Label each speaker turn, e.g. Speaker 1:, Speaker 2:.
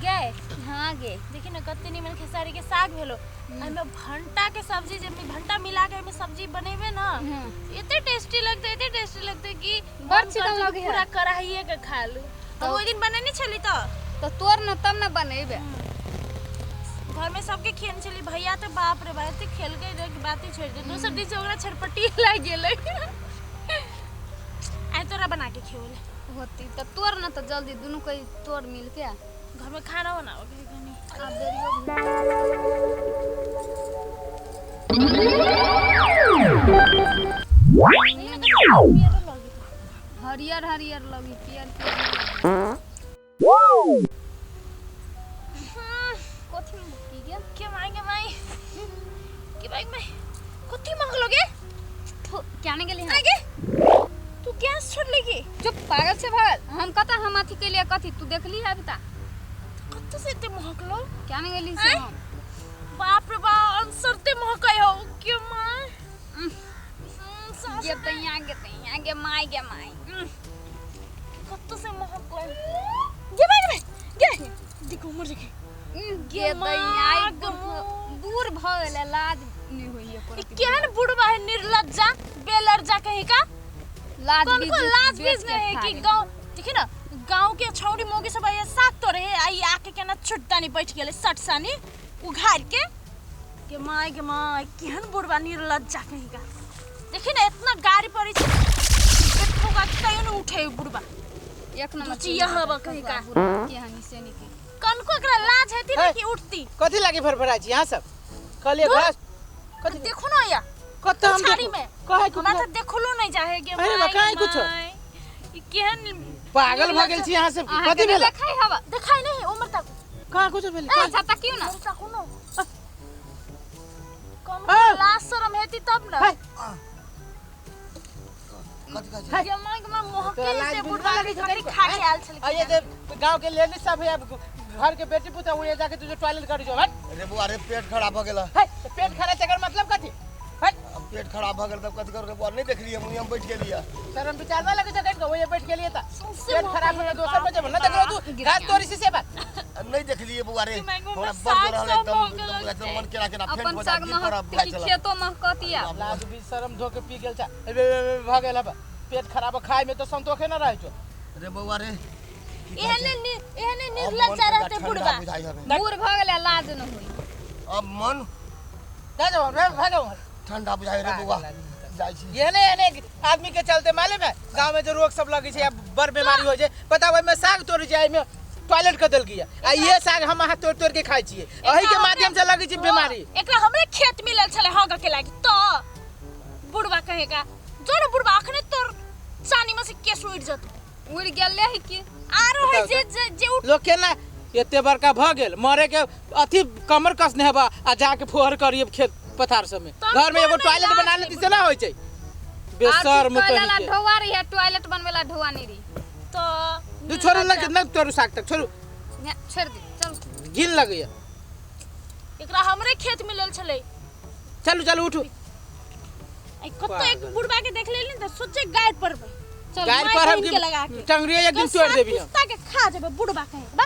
Speaker 1: गए हाँ गे देखी ना कत्ते निमन खेसारी के साग भेलो एमे भंटा के सब्जी जे में भंटा मिला के एमे सब्जी बनेबे ना इतने टेस्टी लगते कि
Speaker 2: बड़ चिकन लगे है
Speaker 1: पूरा कढ़ाईए के खा लू तो ओइ दिन बनेनी छली तो
Speaker 2: तोर न तब न बनेबे
Speaker 1: घर में सबके खेन चली भैया तो बाप रे बाप ते खेल के बात ही छोड़ दे दूसर दिन से ओकरा छरपटी लाग गेलै आई तोरा बना के खियोले
Speaker 2: होती तो तोर न तो जल्दी दोनों कोई तोर मिल के
Speaker 1: घर में खाना बनाओ के कनी
Speaker 2: अब देरियो हरियर हरियर लगी पियर कोथी की गे
Speaker 1: के मांगे माई के बाइक में कोथी मांग लोगे
Speaker 2: क्या नहीं गेली
Speaker 1: आगे तू गैस छोड़ लेगी
Speaker 2: जो पागल से भागल हम कता हम अथी के लिए कथी तू देखली है अभी ता
Speaker 1: कत्तो से ते महक लो
Speaker 2: क्या नहीं गेली से हम
Speaker 1: बाप रे बाप अंसरते महकाय हो के मां
Speaker 2: ये तो यहाँ के माई
Speaker 1: कत्तो से महक लो गे बाइक में गे देखो मर जके
Speaker 2: गे तो यहाँ दूर भगल लाज नहीं होई है पर
Speaker 1: केहन बुढ़वा है निर्लज्जा बेलज्जा कहीं का
Speaker 2: लाज
Speaker 1: कौन को लाज बीज नहीं है कि गांव देखी ना गांव के छौड़ी मोगी सब ये साग तो रहे आई आके के ना छुट्टानी बैठ गेले सट सानी उघार के माय केहन बुढ़वा निर्लज्जा कहीं का देखी ना इतना गाड़ी पड़ी छे देखो का कहीं न उठे बुढ़वा
Speaker 2: एक नंबर
Speaker 1: चिया हवा कहीं का
Speaker 2: के हनी से निके
Speaker 1: कौन को एकरा लाज हेती ना कि उठती
Speaker 3: कथि लागी फरफरा छी यहां सब कहलिए घास
Speaker 1: कथि देखो ना या
Speaker 3: कत हम
Speaker 1: छाड़ी में
Speaker 3: कहे
Speaker 1: हमरा तो देखलो नहीं जाहे के
Speaker 3: अरे बा, काहे कुछो?
Speaker 1: ई केहन
Speaker 3: पागल भ गेल छी यहां सब कथि भेल
Speaker 2: देखाई हवा
Speaker 1: देखाई नहीं उम्र तक
Speaker 3: कहां कुछ भेल
Speaker 2: अच्छा त क्यों ना
Speaker 1: उम्र तक हुनो कौन
Speaker 3: हाँ।
Speaker 1: लाज शरम हेती तब ना
Speaker 3: हाय
Speaker 1: ये मां के मोह
Speaker 3: तो
Speaker 1: के
Speaker 3: लाज
Speaker 1: से
Speaker 3: बुझा
Speaker 1: बुढ़वा
Speaker 3: लगी
Speaker 1: के
Speaker 3: तो
Speaker 1: घरी
Speaker 3: करी
Speaker 1: खा के आल छल
Speaker 3: ये जे गांव के लेडीज सब है घर के बेटी पुता हुए जाके तुझे टॉयलेट करी जो हट
Speaker 4: अरे बुआ रे पेट खराब हो गेला
Speaker 3: हाय पेट खराब तेकर मतलब कथि हट
Speaker 4: अब पेट खराब हो गेल तब कथि करके बुआ नहीं देख लिया मुनी हम बैठ गेलिया
Speaker 3: शर्म विचार ना लगे जगह को ये बैठ के लिए था पेट खराब हो दोसर बजे ना देख लो तू घास तोरी से बात
Speaker 4: नहीं देख लिए बुआ रे
Speaker 1: मैंगो में
Speaker 4: थोड़ा बड़
Speaker 1: साग
Speaker 4: रहल
Speaker 1: सब
Speaker 4: एकदम मन केला केना फेंट
Speaker 2: अपन
Speaker 4: हो
Speaker 2: साग
Speaker 4: जाती पर अब
Speaker 2: महक की खेतो महकतिया
Speaker 3: लाज भी शर्म धो के पी गेल था भ गेल बा पेट खराब खाए में तो संतोखे ना रह जो
Speaker 4: अरे बुआ रे
Speaker 1: एहने निर्लज्जा रहते बुढ़वा
Speaker 2: दूर भगले लाज न होई
Speaker 4: अब मन
Speaker 3: जा जाओ रे भागो
Speaker 4: ठंडा बुझाई रे बुआ जाई छी
Speaker 3: ये ने आदमी के चलते मालूम है गांव में जो रोग सब लगी छै बड़ बीमारी हो जाए पता ओइ में साग तोड़ जाए में टॉयलेट कदल गया आ ये साग हम हाथ तोड़ के खाई छिए एही के माध्यम से लगी छै बीमारी
Speaker 1: एकरा हमरे खेत मिलल छले हग के लागी तो बुढ़वा कहेगा जो न बुढ़वा अखने तोर चानी में से केस उड़ जत
Speaker 2: उड़ गेले है की
Speaker 1: आरो है जे उठ
Speaker 3: लोग के ना एते बड़का भ गेल मरे के अथी कमर कसने हबा आ जाके फोहर करिए खेत पथार सब में घर में एगो टॉयलेट बना लेती से ना होय छै बेशर्म
Speaker 2: टॉयलेट
Speaker 3: कहीं के
Speaker 2: ढोवा रही है टॉयलेट बनवेला ढोवा नहीं रही
Speaker 1: तो
Speaker 3: तू छोड़ ना तोर साग तक छोड़
Speaker 2: छोड़ दे चल
Speaker 3: गिल लगैया
Speaker 1: एकरा हमरे खेत मिलल छले
Speaker 3: चलू चलू उठू
Speaker 1: आई कत्तो एक बुढ़वा के देख लेली त सोचे गाय पर
Speaker 3: गाय पर हम
Speaker 1: के लगा के
Speaker 3: टंगरिया एक दिन तोड़ देबी हम
Speaker 1: कुत्ता के खा जेबे बुढ़वा कहे